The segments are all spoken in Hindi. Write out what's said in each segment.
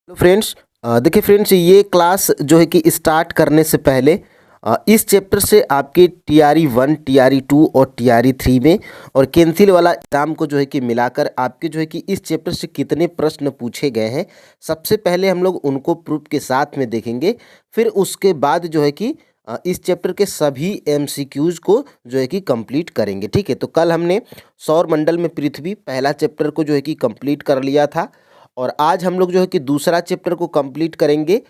तो फ्रेंड्स देखिए फ्रेंड्स, ये क्लास जो है कि स्टार्ट करने से पहले इस चैप्टर से आपके TRE 1 TRE 2 और TRE 3 में और कैंसिल वाला एग्ज़ाम को जो है कि मिलाकर आपके जो है कि इस चैप्टर से कितने प्रश्न पूछे गए हैं, सबसे पहले हम लोग उनको प्रूफ के साथ में देखेंगे। फिर उसके बाद जो है कि इस चैप्टर के सभी MCQs को जो है कि कंप्लीट करेंगे। ठीक है, तो कल हमने सौर मंडल में पृथ्वी पहला चैप्टर को जो है कि कंप्लीट कर लिया था और आज हम लोग जो है कि दूसरा चैप्टर को कंप्लीट करेंगे,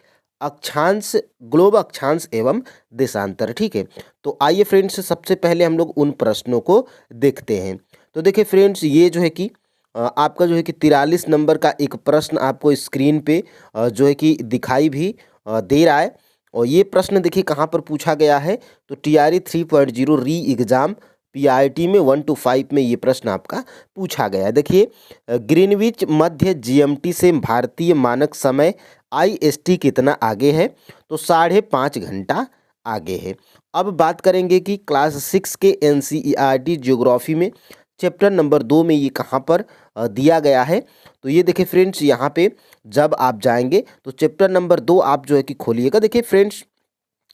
अक्षांश, ग्लोब अक्षांश एवं देशांतर। ठीक है, तो आइए फ्रेंड्स, सबसे पहले हम लोग उन प्रश्नों को देखते हैं। तो देखिए फ्रेंड्स, ये जो है कि आपका जो है कि 43 नंबर का एक प्रश्न आपको स्क्रीन पे जो है कि दिखाई भी दे रहा है। और ये प्रश्न देखिए कहाँ पर पूछा गया है, तो TRE 3.0 री एग्ज़ाम PRT में 1 to 5 में ये प्रश्न आपका पूछा गया है। देखिए, ग्रीनविच मध्य GMT से भारतीय मानक समय IST कितना आगे है, तो 5.5 घंटा आगे है। अब बात करेंगे कि क्लास 6 के NCERT ज्योग्राफी में चैप्टर नंबर 2 में ये कहाँ पर दिया गया है। तो ये देखिए फ्रेंड्स, यहाँ पे जब आप जाएंगे तो चैप्टर नंबर 2 आप जो है कि खोलिएगा। देखिए फ्रेंड्स,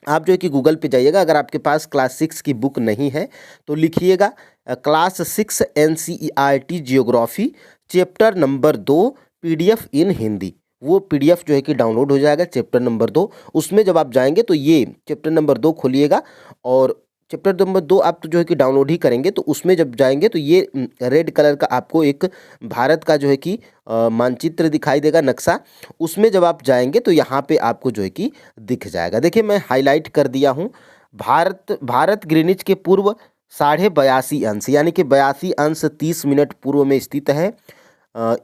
आप जो है कि गूगल पे जाइएगा, अगर आपके पास क्लास 6 की बुक नहीं है तो लिखिएगा class 6 NCERT geography chapter number 2 PDF इन हिंदी। वो PDF जो है कि डाउनलोड हो जाएगा चैप्टर नंबर 2। उसमें जब आप जाएंगे तो ये चैप्टर नंबर 2 खोलिएगा और चैप्टर नंबर 2 आप तो जो है कि डाउनलोड ही करेंगे, तो उसमें जब जाएंगे तो ये रेड कलर का आपको एक भारत का जो है कि मानचित्र दिखाई देगा, नक्शा। उसमें जब आप जाएंगे तो यहाँ पे आपको जो है कि दिख जाएगा। देखिए, मैं हाईलाइट कर दिया हूँ, भारत भारत ग्रीनिच के पूर्व 82.5 अंश यानी कि 82 अंश 30 मिनट पूर्व में स्थित है, अ,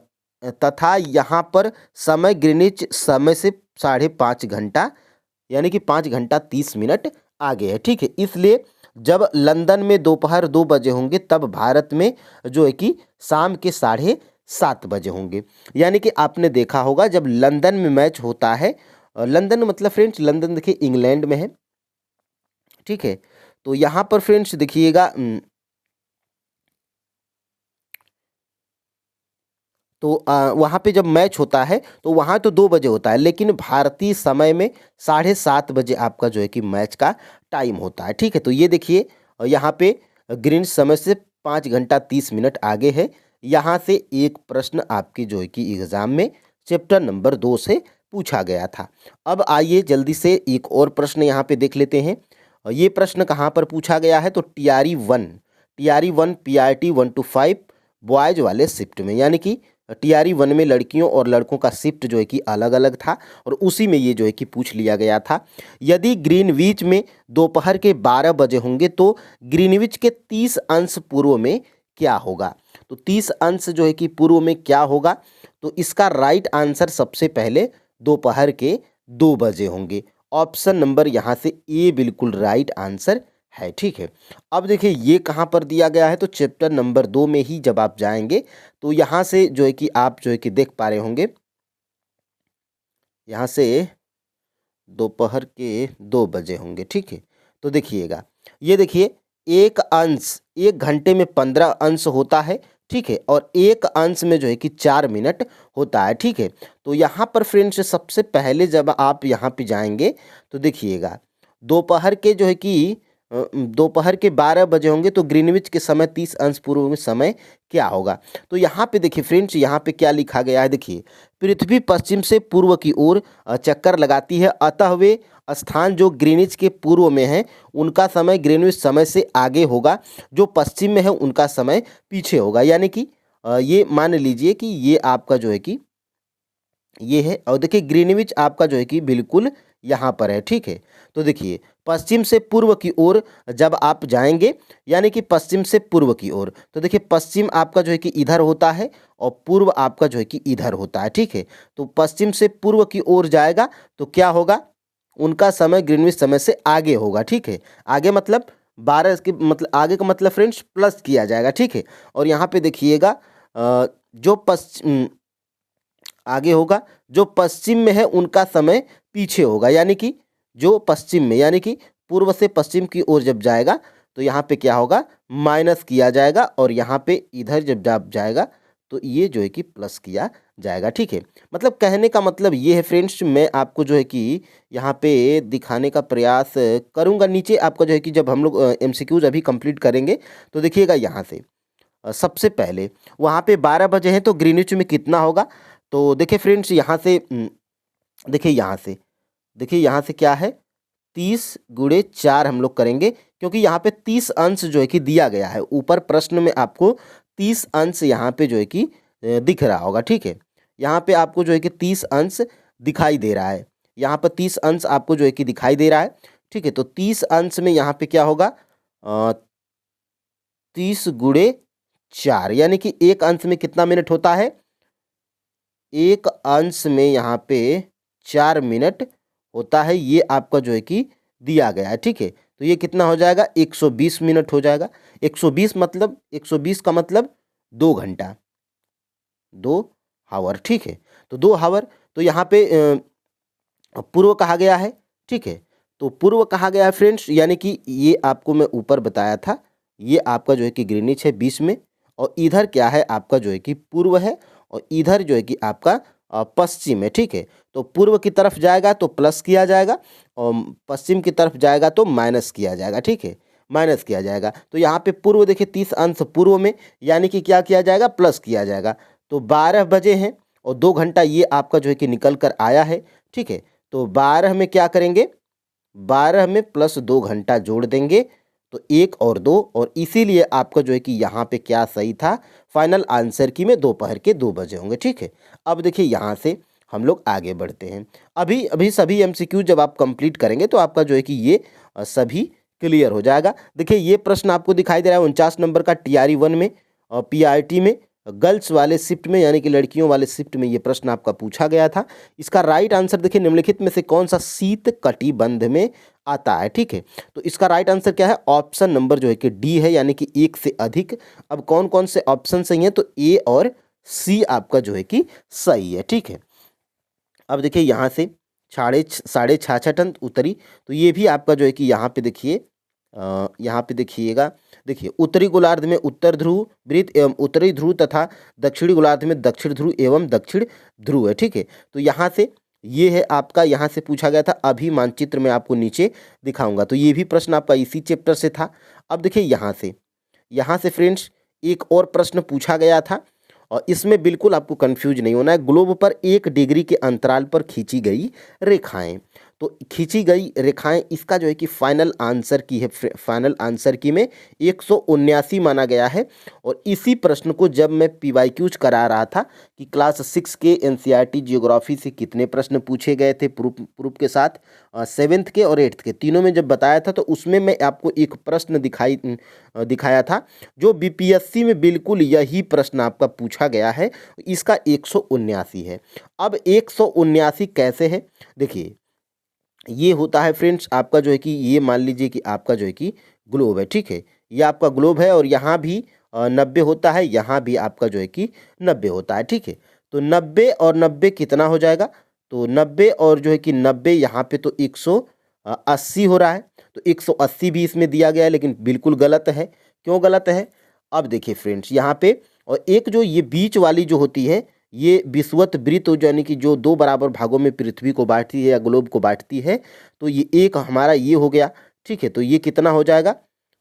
तथा यहाँ पर समय ग्रीनिच समय से 5.5 घंटा यानी कि 5 घंटा 30 मिनट आगे है। ठीक है, इसलिए जब लंदन में दोपहर 2 बजे होंगे तब भारत में जो है कि शाम के 7:30 बजे होंगे। यानी कि आपने देखा होगा जब लंदन में मैच होता है, लंदन मतलब फ्रेंड्स, लंदन देखिए इंग्लैंड में है। ठीक है, तो यहाँ पर फ्रेंड्स देखिएगा, तो वहाँ पे जब मैच होता है तो वहाँ तो 2 बजे होता है, लेकिन भारतीय समय में 7:30 बजे आपका जो है कि मैच का टाइम होता है। ठीक है, तो ये देखिए यहाँ पे ग्रीन समय से 5 घंटा 30 मिनट आगे है। यहाँ से एक प्रश्न आपकी जो है कि एग्ज़ाम में चैप्टर नंबर 2 से पूछा गया था। अब आइए जल्दी से एक और प्रश्न यहाँ पे देख लेते हैं। ये प्रश्न कहाँ पर पूछा गया है, तो TRE 1 PRT 1 to 5 बॉयज़ वाले शिफ्ट में, यानी कि TRE 1 में लड़कियों और लड़कों का शिफ्ट जो है कि अलग अलग था और उसी में ये जो है कि पूछ लिया गया था। यदि ग्रीनविच में दोपहर के 12 बजे होंगे तो ग्रीनविच के 30 अंश पूर्व में क्या होगा। तो 30 अंश जो है कि पूर्व में क्या होगा, तो इसका राइट आंसर सबसे पहले दोपहर के 2 बजे होंगे। ऑप्शन नंबर यहाँ से ए बिल्कुल राइट आंसर है। ठीक है, अब देखिए ये कहाँ पर दिया गया है, तो चैप्टर नंबर 2 में ही जब आप जाएंगे तो यहाँ से जो है कि आप जो है कि देख पा रहे होंगे, यहाँ से दोपहर के 2 बजे होंगे। ठीक है, तो देखिएगा, ये देखिए, एक अंश 1 घंटे में 15 अंश होता है। ठीक है, और एक अंश में जो है कि 4 मिनट होता है। ठीक है, तो यहाँ पर फ्रेंड्स सबसे पहले जब आप यहाँ पे जाएंगे तो देखिएगा, दोपहर के जो है कि दोपहर के 12 बजे होंगे तो ग्रीनविच के समय 30 अंश पूर्व में समय क्या होगा। तो यहाँ पे देखिए फ्रेंड्स, यहाँ पे क्या लिखा गया है, देखिए, पृथ्वी पश्चिम से पूर्व की ओर चक्कर लगाती है, अतः वे स्थान जो ग्रीनिच के पूर्व में हैं उनका समय ग्रीनविच समय से आगे होगा, जो पश्चिम में है उनका समय पीछे होगा। यानी कि ये मान लीजिए कि ये आपका जो है कि ये है, और देखिए ग्रीनविच आपका जो है कि बिल्कुल यहाँ पर है। ठीक है, तो देखिए पश्चिम से पूर्व की ओर जब आप जाएंगे, यानी कि पश्चिम से पूर्व की ओर, तो देखिए पश्चिम आपका जो है कि इधर होता है और पूर्व आपका जो है कि इधर होता है। ठीक है, तो पश्चिम से पूर्व की ओर जाएगा तो क्या होगा, उनका समय ग्रीनविच समय से आगे होगा। ठीक है, आगे मतलब 12 के मतलब आगे का मतलब फ्रेंड्स प्लस किया जाएगा। ठीक है, और यहाँ पे देखिएगा जो पश्चिम आगे होगा, जो पश्चिम में है उनका समय पीछे होगा, यानी कि जो पश्चिम में, यानी कि पूर्व से पश्चिम की ओर जब जाएगा तो यहाँ पे क्या होगा, माइनस किया जाएगा, और यहाँ पे इधर जब जाएगा तो ये जो है कि प्लस किया जाएगा, ठीक है। मतलब कहने का मतलब ये है फ्रेंड्स, मैं आपको जो है कि यहाँ पे दिखाने का प्रयास करूँगा। नीचे आपका जो है कि जब हम लोग एमसीक्यूज अभी कंप्लीट करेंगे तो देखिएगा यहाँ से सबसे पहले वहाँ पे 12 बजे हैं तो ग्रीनिच में कितना होगा। तो देखिए फ्रेंड्स यहाँ से देखिए यहाँ से क्या है, 30 × 4 हम लोग करेंगे, क्योंकि यहाँ पे 30 अंश जो है कि दिया गया है। ऊपर प्रश्न में आपको 30 अंश यहाँ पे जो है कि दिख रहा होगा, ठीक है। यहाँ पे आपको जो है कि 30 अंश दिखाई दे रहा है, यहाँ पर 30 अंश आपको जो है कि दिखाई दे रहा है, ठीक है। तो 30 अंश में यहाँ पे क्या होगा, 30 × 4 यानी कि एक अंश में कितना मिनट होता है, एक अंश में यहाँ पे 4 मिनट होता है। ये आपका जो है कि दिया गया है, ठीक है। तो ये कितना हो जाएगा, 120 मिनट हो जाएगा। 120 का मतलब 2 घंटा, 2 हावर, ठीक है। तो 2 हावर, तो यहाँ पे पूर्व कहा गया है, ठीक है। तो पूर्व कहा गया है फ्रेंड्स, यानी कि ये आपको मैं ऊपर बताया था, ये आपका जो है कि ग्रीनिच है 20 में, और इधर क्या है आपका जो है कि पूर्व है, और इधर जो है कि आपका पश्चिम है, ठीक है। तो पूर्व की तरफ जाएगा तो प्लस किया जाएगा, और पश्चिम की तरफ जाएगा तो माइनस किया जाएगा, ठीक है, माइनस किया जाएगा। तो यहाँ पे पूर्व देखिए 30 अंश पूर्व में, यानी कि क्या किया जाएगा, प्लस किया जाएगा। तो 12 बजे हैं और 2 घंटा ये आपका जो है कि निकल कर आया है, ठीक है। तो 12 में क्या करेंगे, 12 में प्लस 2 घंटा जोड़ देंगे, तो 1 और 2, और इसीलिए आपका जो है कि यहाँ पे क्या सही था, फाइनल आंसर की में दोपहर के 2 बजे होंगे, ठीक है। अब देखिए यहाँ से हम लोग आगे बढ़ते हैं। अभी अभी सभी एमसीक्यू जब आप कंप्लीट करेंगे तो आपका जो है कि ये सभी क्लियर हो जाएगा। देखिए ये प्रश्न आपको दिखाई दे रहा है 49 नंबर का, TRE 1 में और PRT में, गर्ल्स वाले शिफ्ट में यानी कि लड़कियों वाले शिफ्ट में ये प्रश्न आपका पूछा गया था। इसका राइट आंसर देखिए, निम्नलिखित में से कौन सा शीत कटिबंध में आता है, ठीक है। तो इसका राइट आंसर क्या है, ऑप्शन नंबर जो है कि डी है, यानी कि एक से अधिक। अब कौन कौन से ऑप्शन सही हैं, तो ए और सी आपका जो है कि सही है, ठीक है। अब देखिए यहाँ से साढ़े 66 टन उत्तरी, तो ये भी आपका जो है कि यहाँ पे देखिए, यहाँ पे देखिएगा, देखिए उत्तरी गोलार्ध में उत्तर ध्रुव वृत्त एवं उत्तरी ध्रुव तथा दक्षिणी गोलार्ध में दक्षिण ध्रुव एवं दक्षिण ध्रुव है, ठीक है। तो यहाँ से ये है आपका, यहाँ से पूछा गया था। अभी मानचित्र में आपको नीचे दिखाऊंगा, तो ये भी प्रश्न आपका इसी चैप्टर से था। अब देखिए यहाँ से फ्रेंड्स एक और प्रश्न पूछा गया था, और इसमें बिल्कुल आपको कंफ्यूज नहीं होना है। ग्लोब पर 1 डिग्री के अंतराल पर खींची गई रेखाएं, तो खींची गई रेखाएं, इसका जो है कि फाइनल आंसर की है, फाइनल आंसर की में 179 माना गया है। और इसी प्रश्न को जब मैं PYQs करा रहा था कि क्लास 6 के NCERT जियोग्राफी से कितने प्रश्न पूछे गए थे प्रूफ के साथ, 7th के और 8th के तीनों में जब बताया था, तो उसमें मैं आपको एक प्रश्न दिखाया था जो BPSC में बिल्कुल यही प्रश्न आपका पूछा गया है। इसका 179 है। अब 179 कैसे है, देखिए ये होता है फ्रेंड्स आपका जो है कि, ये मान लीजिए कि आपका जो है कि ग्लोब है, ठीक है। ये आपका ग्लोब है, और यहाँ भी 90 होता है, यहाँ भी आपका जो है कि 90 होता है, ठीक है। तो 90 और 90 कितना हो जाएगा, तो 90 और जो है कि 90 यहाँ पे तो 180 हो रहा है। तो 180 भी इसमें दिया गया है, लेकिन बिल्कुल गलत है। क्यों गलत है, अब देखिए फ्रेंड्स यहाँ पे, और एक जो ये बीच वाली जो होती है, ये विषुवत वृत्त यानी कि जो 2 बराबर भागों में पृथ्वी को बांटती है या ग्लोब को बांटती है, तो ये एक हमारा ये हो गया, ठीक है। तो ये कितना हो जाएगा,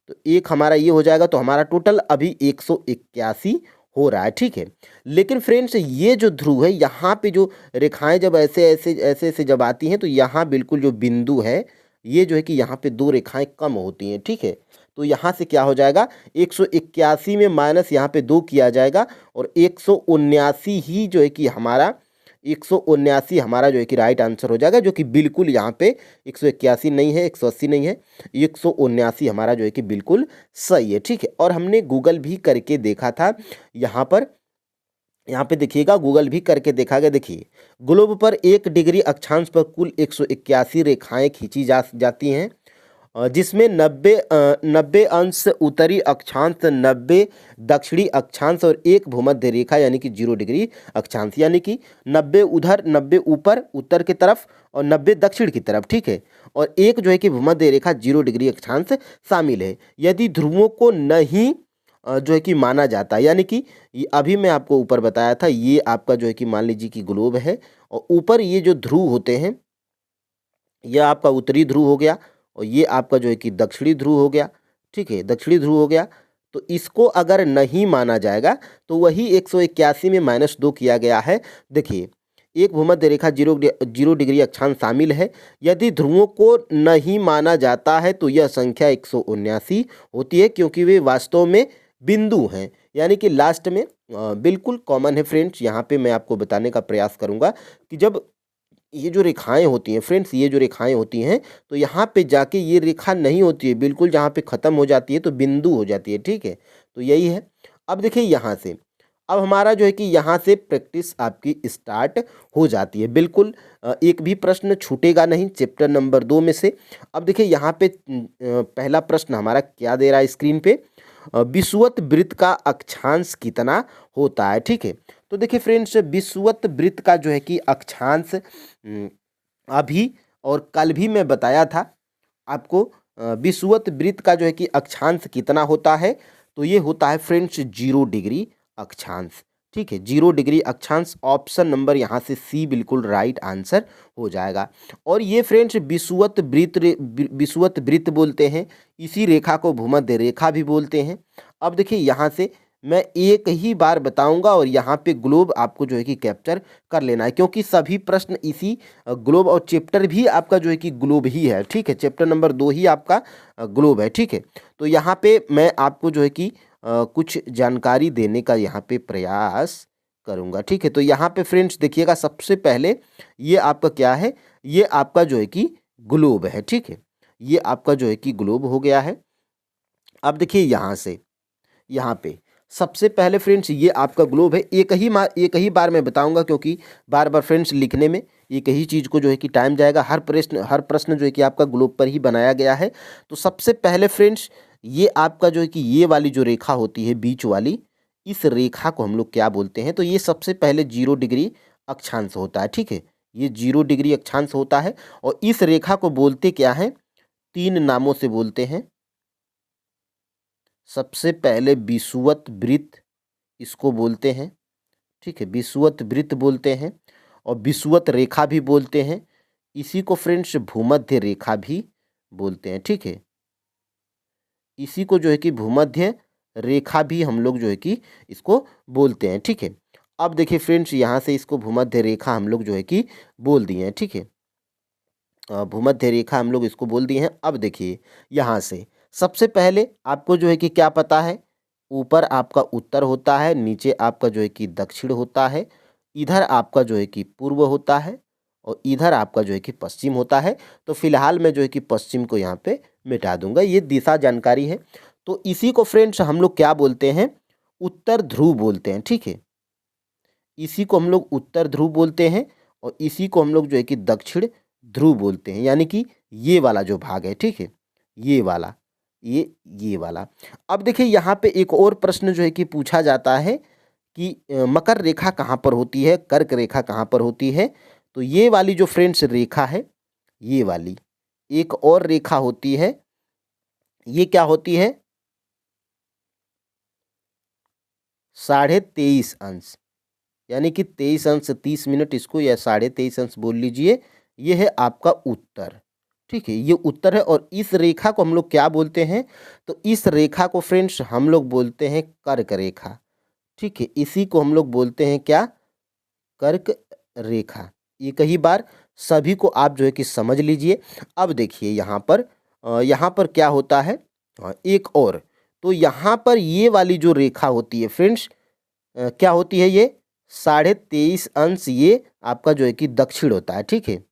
तो एक हमारा ये हो जाएगा, तो हमारा टोटल अभी 181 हो रहा है, ठीक है। लेकिन फ्रेंड्स ये जो ध्रुव है, यहाँ पे जो रेखाएं जब ऐसे जब आती हैं, तो यहाँ बिल्कुल जो बिंदु है, ये जो है कि यहाँ पे 2 रेखाएं कम होती हैं, ठीक है। तो यहाँ से क्या हो जाएगा, 181 में माइनस यहाँ पे 2 किया जाएगा, और 179 ही जो है कि हमारा 179 हमारा जो है कि राइट आंसर हो जाएगा, जो कि बिल्कुल यहाँ पे 181 नहीं है, 180 नहीं है, 179 हमारा जो है कि बिल्कुल सही है, ठीक है। और हमने गूगल भी करके देखा था, यहाँ पे देखिएगा, गूगल भी करके देखा गया। देखिए ग्लोब पर 1 डिग्री अक्षांश पर कुल 181 रेखाएं खींची जाती हैं, जिसमें 90 अंश उत्तरी अक्षांश, 90 दक्षिणी अक्षांश और 1 भूमध्य रेखा यानी कि 0 डिग्री अक्षांश, यानी कि 90 उधर, 90 ऊपर उत्तर की तरफ और 90 दक्षिण की तरफ, ठीक है। और एक जो है कि भूमध्य रेखा 0 डिग्री अक्षांश शामिल है। यदि ध्रुवों को नहीं जो है कि माना जाता है। यानी कि अभी मैं आपको ऊपर बताया था, ये आपका जो है कि मान लीजिए कि ग्लोब है और ऊपर ये जो ध्रुव होते हैं, यह आपका उत्तरी ध्रुव हो गया और ये आपका जो है कि दक्षिणी ध्रुव हो गया। ठीक है, दक्षिणी ध्रुव हो गया। तो इसको अगर नहीं माना जाएगा तो वही 181 में -2 किया गया है। देखिए, एक भूमध्य रेखा 0 डिग्री अक्षांश शामिल है। यदि ध्रुवों को नहीं माना जाता है तो यह संख्या 179 होती है, क्योंकि वे वास्तव में बिंदु हैं। यानी कि लास्ट में बिल्कुल कॉमन है फ्रेंड्स। यहाँ पे मैं आपको बताने का प्रयास करूँगा कि जब ये जो रेखाएं होती हैं फ्रेंड्स, ये जो रेखाएं होती हैं, तो यहाँ पे जाके ये रेखा नहीं होती है, बिल्कुल जहाँ पे ख़त्म हो जाती है तो बिंदु हो जाती है। ठीक है, तो यही है। अब देखिए यहाँ से, अब हमारा जो है कि यहाँ से प्रैक्टिस आपकी स्टार्ट हो जाती है। बिल्कुल एक भी प्रश्न छूटेगा नहीं चैप्टर नंबर 2 में से। अब देखिए यहाँ पे पहला प्रश्न हमारा क्या दे रहा है स्क्रीन पे, विषुवत वृत्त का अक्षांश कितना होता है। ठीक है, तो देखिए फ्रेंड्स, विषुवत वृत्त का जो है कि अक्षांश अभी और कल भी मैं बताया था आपको। विषुवत वृत्त का जो है कि अक्षांश कितना होता है, तो ये होता है फ्रेंड्स 0 डिग्री अक्षांश। ठीक है, 0 डिग्री अक्षांश। ऑप्शन नंबर यहाँ से सी बिल्कुल राइट आंसर हो जाएगा। और ये फ्रेंड्स विषुवत वृत्त बोलते हैं, इसी रेखा को भूमध्य रेखा भी बोलते हैं। अब देखिए यहाँ से मैं एक ही बार बताऊंगा और यहाँ पे ग्लोब आपको जो है कि कैप्चर कर लेना है, क्योंकि सभी प्रश्न इसी ग्लोब, और चैप्टर भी आपका जो है कि ग्लोब ही है। ठीक है, चैप्टर नंबर 2 ही आपका ग्लोब है। ठीक है, तो यहाँ पे मैं आपको जो है कि कुछ जानकारी देने का यहाँ पे प्रयास करूँगा। ठीक है, तो यहाँ पे फ्रेंड्स देखिएगा, सबसे पहले ये आपका क्या है, ये आपका जो है कि ग्लोब है। ठीक है, ये आपका जो है कि ग्लोब हो गया है। अब देखिए यहाँ से, यहाँ पे सबसे पहले फ्रेंड्स ये आपका ग्लोब है। एक ही बार मैं बताऊंगा, क्योंकि बार बार फ्रेंड्स लिखने में एक ही चीज़ को जो है कि टाइम जाएगा। हर प्रश्न जो है कि आपका ग्लोब पर ही बनाया गया है। तो सबसे पहले फ्रेंड्स ये आपका जो है कि ये वाली जो रेखा होती है बीच वाली, इस रेखा को हम लोग क्या बोलते हैं, तो ये सबसे पहले 0 डिग्री अक्षांश होता है। ठीक है, ये 0 डिग्री अक्षांश होता है। और इस रेखा को बोलते क्या है, 3 नामों से बोलते हैं। सबसे पहले विषुवत वृत्त इसको बोलते हैं। ठीक है, विषुवत वृत्त बोलते हैं, और विषुवत रेखा भी बोलते हैं। इसी को फ्रेंड्स भूमध्य रेखा भी बोलते हैं। ठीक है, इसी को जो है कि भूमध्य रेखा भी हम लोग जो है कि इसको बोलते हैं। ठीक है, अब देखिए फ्रेंड्स, यहाँ से इसको भूमध्य रेखा हम लोग जो है कि बोल दिए हैं। ठीक है, भूमध्य रेखा हम लोग इसको बोल दिए हैं। अब देखिए यहाँ से सबसे पहले आपको जो है कि क्या पता है, ऊपर आपका उत्तर होता है, नीचे आपका जो है कि दक्षिण होता है, इधर आपका जो है कि पूर्व होता है, और इधर आपका जो है कि पश्चिम होता है। तो फिलहाल मैं जो है कि पश्चिम को यहाँ पे मिटा दूंगा, ये दिशा जानकारी है। तो इसी को फ्रेंड्स हम लोग क्या बोलते हैं, उत्तर ध्रुव बोलते हैं। ठीक है, इसी को हम लोग उत्तर ध्रुव बोलते हैं, और इसी को हम लोग जो है कि दक्षिण ध्रुव बोलते हैं। यानी कि ये वाला जो भाग है, ठीक है, ये वाला, ये वाला। अब देखिए यहाँ पे एक और प्रश्न जो है कि पूछा जाता है कि मकर रेखा कहाँ पर होती है, कर्क रेखा कहाँ पर होती है। तो ये वाली जो फ्रेंड्स रेखा है, ये वाली एक और रेखा होती है, ये क्या होती है, 23.5 अंश, यानी कि 23 अंश 30 मिनट, इसको या 23.5 अंश बोल लीजिए। ये है आपका उत्तर। ठीक है, ये उत्तर है। और इस रेखा को हम लोग क्या बोलते हैं, तो इस रेखा को फ्रेंड्स हम लोग बोलते हैं कर्क रेखा। ठीक है, इसी को हम लोग बोलते हैं क्या, कर्क रेखा। ये कई बार सभी को आप जो है कि समझ लीजिए। अब देखिए यहाँ पर क्या होता है, एक और, तो यहाँ पर ये वाली जो रेखा होती है फ्रेंड्स, क्या होती है, ये 23.5 अंश, ये आपका जो है कि दक्षिण होता है। ठीक है,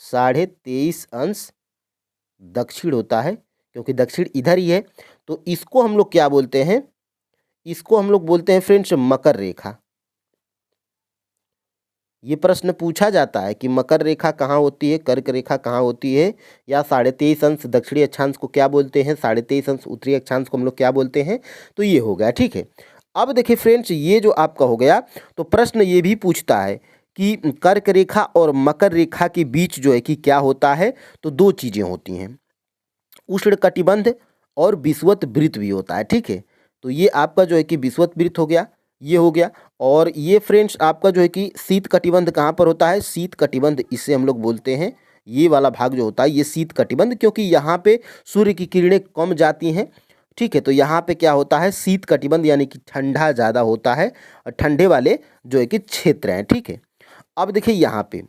23.5 अंश दक्षिण होता है, क्योंकि दक्षिण इधर ही है। तो इसको हम लोग क्या बोलते हैं, इसको हम लोग बोलते हैं फ्रेंड्स मकर रेखा। ये प्रश्न पूछा जाता है कि मकर रेखा कहाँ होती है, कर्क रेखा कहाँ होती है, या 23.5 अंश दक्षिणी अक्षांश को क्या बोलते हैं, 23.5 अंश उत्तरी अक्षांश को हम लोग क्या बोलते हैं। तो ये हो गया। ठीक है, अब देखिए फ्रेंड्स, ये जो आपका हो गया, तो प्रश्न ये भी पूछता है कि कर्क रेखा और मकर रेखा के बीच जो है कि क्या होता है, तो 2 चीज़ें होती हैं, उष्णकटिबंध और विषुवत वृत्त भी होता है। ठीक है, तो ये आपका जो है कि विषुवत हो गया, ये हो गया। और ये फ्रेंड्स आपका जो है कि शीत कटिबंध कहाँ पर होता है, शीत कटिबंध इसे हम लोग बोलते हैं। ये वाला भाग जो होता है ये शीत कटिबंध, क्योंकि यहाँ पे सूर्य की किरणें कम जाती हैं, ठीक है। तो यहाँ पे क्या होता है, शीत कटिबंध यानी कि ठंडा ज़्यादा होता है और ठंडे वाले जो है कि क्षेत्र हैं, ठीक है। अब देखिए यहाँ पे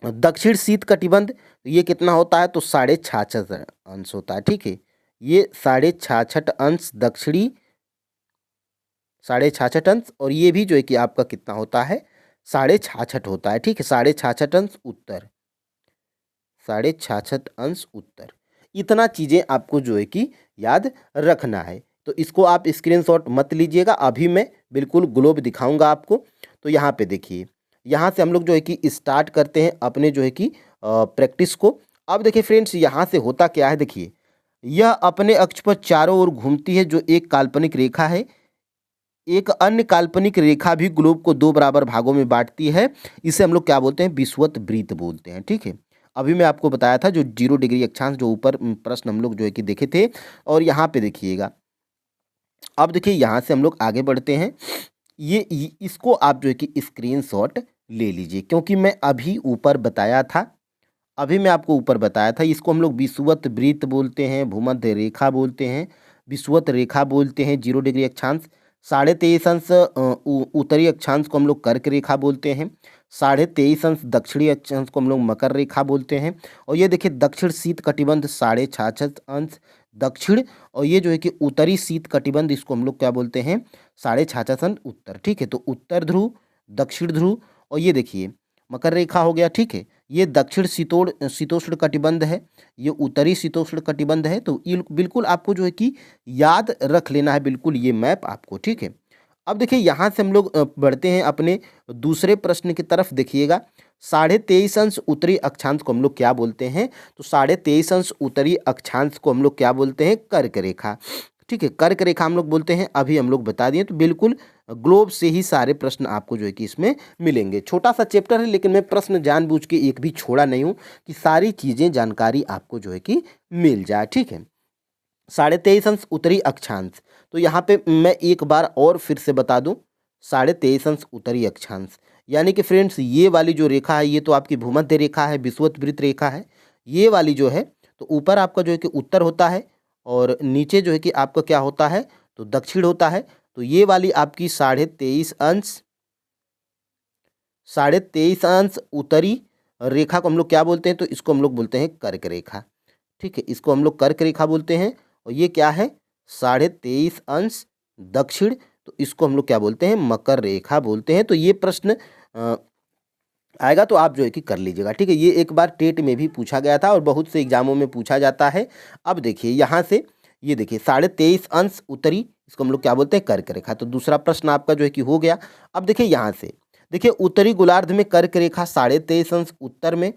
दक्षिण शीत कटिबंध, ये कितना होता है, तो 66.5 अंश होता है, ठीक है। ये 66.5 अंश दक्षिणी, 66.5 अंश, और ये भी जो है कि आपका कितना होता है, 66.5 होता है, ठीक है। 66.5 अंश उत्तर, 66.5 अंश उत्तर। इतना चीज़ें आपको जो है कि याद रखना है। तो इसको आप स्क्रीनशॉट मत लीजिएगा, अभी मैं बिल्कुल ग्लोब दिखाऊंगा आपको। तो यहाँ पे देखिए, यहाँ से हम लोग जो है कि स्टार्ट करते हैं अपने जो है कि प्रैक्टिस को। अब देखिए फ्रेंड्स, यहाँ से होता क्या है, देखिए यह अपने अक्ष पर चारों ओर घूमती है, जो एक काल्पनिक रेखा है। एक अन्य काल्पनिक रेखा भी ग्लोब को दो बराबर भागों में बांटती है। इसे हम लोग क्या बोलते हैं, विषुवत वृत्त बोलते हैं, ठीक है। अभी मैं आपको बताया था जो 0 डिग्री अक्षांश, जो ऊपर प्रश्न हम लोग जो है कि देखे थे। और यहाँ पे देखिएगा, अब देखिए यहाँ से हम लोग आगे बढ़ते हैं। इसको आप जो है कि स्क्रीनशॉट ले लीजिए, क्योंकि मैं अभी ऊपर बताया था, अभी मैं आपको ऊपर बताया था, इसको हम लोग विषुवत वृत्त बोलते हैं, भूमध्य रेखा बोलते हैं, विषुवत रेखा बोलते हैं 0 डिग्री अक्षांश। 23.5 अंश उत्तरी अक्षांश को हम लोग कर्क रेखा बोलते हैं। 23.5 अंश दक्षिणी अक्षांश को हम लोग मकर रेखा बोलते हैं। और ये देखिए दक्षिण शीत कटिबंध 66.5 अंश दक्षिण, और ये जो है कि उत्तरी शीत कटिबंध, इसको हम लोग क्या बोलते हैं, 66.5 अंश उत्तर, ठीक है। तो उत्तर ध्रुव, दक्षिण ध्रुव, और ये देखिए मकर रेखा हो गया, ठीक है। ये दक्षिण शीतोष्ण कटिबंध है, ये उत्तरी शीतोष्ण कटिबंध है। तो ये बिल्कुल आपको जो है कि याद रख लेना है, बिल्कुल ये मैप आपको, ठीक है। अब देखिए यहाँ से हम लोग बढ़ते हैं अपने दूसरे प्रश्न की तरफ। देखिएगा 23.5 अंश उत्तरी अक्षांश को हम लोग क्या बोलते हैं, तो 23.5 अंश उत्तरी अक्षांश को हम लोग क्या बोलते हैं, कर्क रेखा, ठीक है। कर्क रेखा हम लोग बोलते हैं, अभी हम लोग बता दिए। तो बिल्कुल ग्लोब से ही सारे प्रश्न आपको जो है कि इसमें मिलेंगे। छोटा सा चैप्टर है, लेकिन मैं प्रश्न जानबूझ के एक भी छोड़ा नहीं हूँ कि सारी चीज़ें जानकारी आपको जो है कि मिल जाए, ठीक है। 23.5 अंश उत्तरी अक्षांश, तो यहाँ पे मैं एक बार और फिर से बता दूँ, 23.5 अंश उत्तरी अक्षांश यानी कि फ्रेंड्स ये वाली जो रेखा है, ये तो आपकी भूमध्य रेखा है, विषुवत वृत्त रेखा है। ये वाली जो है, तो ऊपर आपका जो है कि उत्तर होता है, और नीचे जो है कि आपका क्या होता है, तो दक्षिण होता है। तो ये वाली आपकी 23.5 अंश उत्तरी रेखा को हम लोग क्या बोलते हैं, तो इसको हम लोग बोलते हैं कर्क रेखा, ठीक है। इसको हम लोग कर्क रेखा बोलते हैं। और ये क्या है, 23.5 अंश दक्षिण, तो इसको हम लोग क्या बोलते हैं, मकर रेखा बोलते हैं। तो ये प्रश्न आएगा तो आप जो है कि कर लीजिएगा, ठीक है। ये एक बार टेट में भी पूछा गया था और बहुत से एग्जामों में पूछा जाता है। अब देखिए यहाँ से, ये देखिए 23.5 अंश उत्तरी, इसको हम लोग क्या बोलते हैं, कर्क रेखा। तो दूसरा प्रश्न आपका जो है कि हो गया। अब देखिए यहाँ से, देखिए उत्तरी गोलार्ध में कर्क रेखा 23.5 अंश उत्तर में,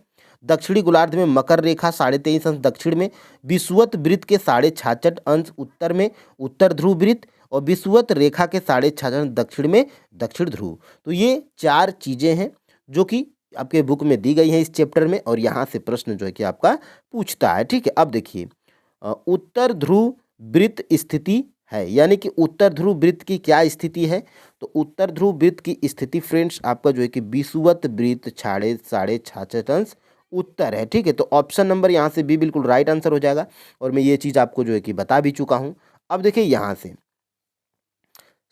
दक्षिणी गोलार्ध में मकर रेखा 23.5 अंश दक्षिण में, विषुवत वृत्त के 66.5 अंश उत्तर में उत्तर ध्रुव वृत्त, और विषुवत रेखा के 66.5 अंश दक्षिण में दक्षिण ध्रुव। तो ये चार चीज़ें हैं जो कि आपके बुक में दी गई हैं इस चैप्टर में, और यहाँ से प्रश्न जो है कि आपका पूछता है, ठीक है। अब देखिए उत्तर ध्रुव वृत्त स्थिति है, यानी कि उत्तर ध्रुव वृत्त की क्या स्थिति है, तो उत्तर ध्रुव वृत्त की स्थिति फ्रेंड्स आपका जो है कि विषुवत वृत्त 66.5 अंश उत्तर है, ठीक है। तो ऑप्शन नंबर यहाँ से बी बिल्कुल राइट आंसर हो जाएगा, और मैं ये चीज़ आपको जो है कि बता भी चुका हूँ। अब देखिए यहाँ से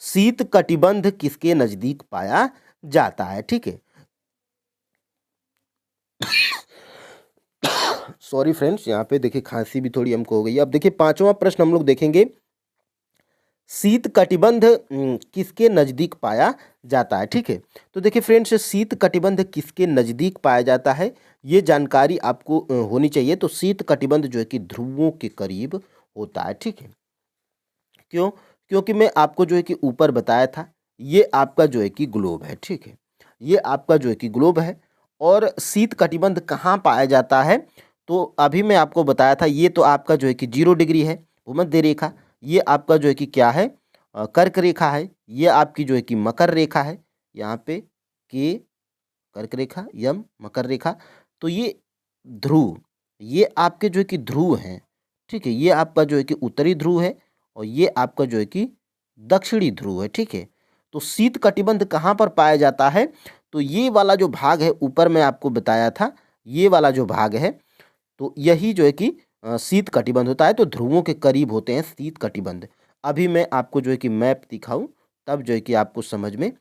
शीत कटिबंध किसके नज़दीक पाया जाता है, ठीक है। सॉरी फ्रेंड्स, यहाँ पे देखिए खांसी भी थोड़ी हमको हो गई है। अब देखिए पांचवा प्रश्न हम लोग देखेंगे, शीत कटिबंध किसके नज़दीक पाया जाता है, ठीक है। तो देखिए फ्रेंड्स, शीत कटिबंध किसके नज़दीक पाया जाता है, ये जानकारी आपको होनी चाहिए। तो शीत कटिबंध जो है कि ध्रुवों के करीब होता है, ठीक है। क्यों, क्योंकि मैं आपको जो है कि ऊपर बताया था, ये आपका जो है कि ग्लोब है, ठीक है। ये आपका जो है कि ग्लोब है, और शीत कटिबंध कहाँ पाया जाता है, तो अभी मैं आपको बताया था, ये तो आपका जो है कि 0 डिग्री है भूमध्य रेखा, ये आपका जो है कि क्या है, कर्क रेखा है, ये आपकी जो है कि मकर रेखा है, यहाँ पे के कर्क रेखा, यम मकर रेखा। तो ये ध्रुव, ये आपके जो है कि ध्रुव हैं, ठीक है। ये आपका जो है कि उत्तरी ध्रुव है, और ये आपका जो है कि दक्षिणी ध्रुव है, ठीक है। तो शीत कटिबंध कहाँ पर पाया जाता है? तो ये वाला जो भाग है, ऊपर मैं आपको बताया था, ये वाला जो भाग है, तो यही जो है कि शीत कटिबंध होता है। तो ध्रुवों के करीब होते हैं शीत कटिबंध। अभी मैं आपको जो है कि मैप दिखाऊं, तब जो है कि आपको समझ में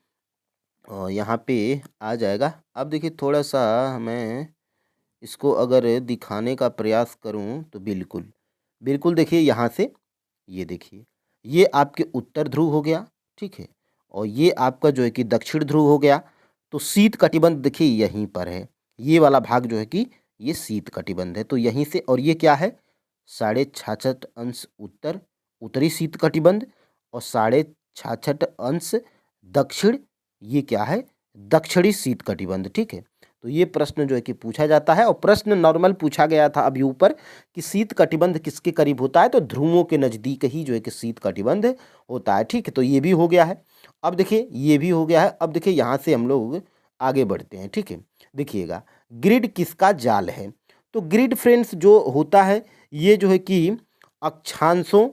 यहाँ पे आ जाएगा। अब देखिए थोड़ा सा मैं इसको अगर दिखाने का प्रयास करूं तो बिल्कुल बिल्कुल देखिए यहाँ से, ये देखिए, ये आपके उत्तर ध्रुव हो गया, ठीक है, और ये आपका जो है कि दक्षिण ध्रुव हो गया। तो शीत कटिबंध देखिए यहीं पर है, ये वाला भाग जो है कि ये शीत कटिबंध है। तो यहीं से, और ये क्या है, 66.5 उत्तर उत्तरी शीत कटिबंध और 66.5 दक्षिण, ये क्या है, दक्षिणी शीत कटिबंध, ठीक है। तो ये प्रश्न जो है कि पूछा जाता है, और प्रश्न नॉर्मल पूछा गया था अभी ऊपर कि शीत कटिबंध किसके करीब होता है, तो ध्रुवों के नज़दीक ही जो है कि शीत कटिबंध होता है, ठीक है। तो ये भी हो गया है। अब देखिए ये भी हो गया है। अब देखिए यहाँ से हम लोग आगे बढ़ते हैं, ठीक है। देखिएगा ग्रिड किसका जाल है? तो ग्रिड फ्रेंड्स जो होता है, ये जो है कि अक्षांशों,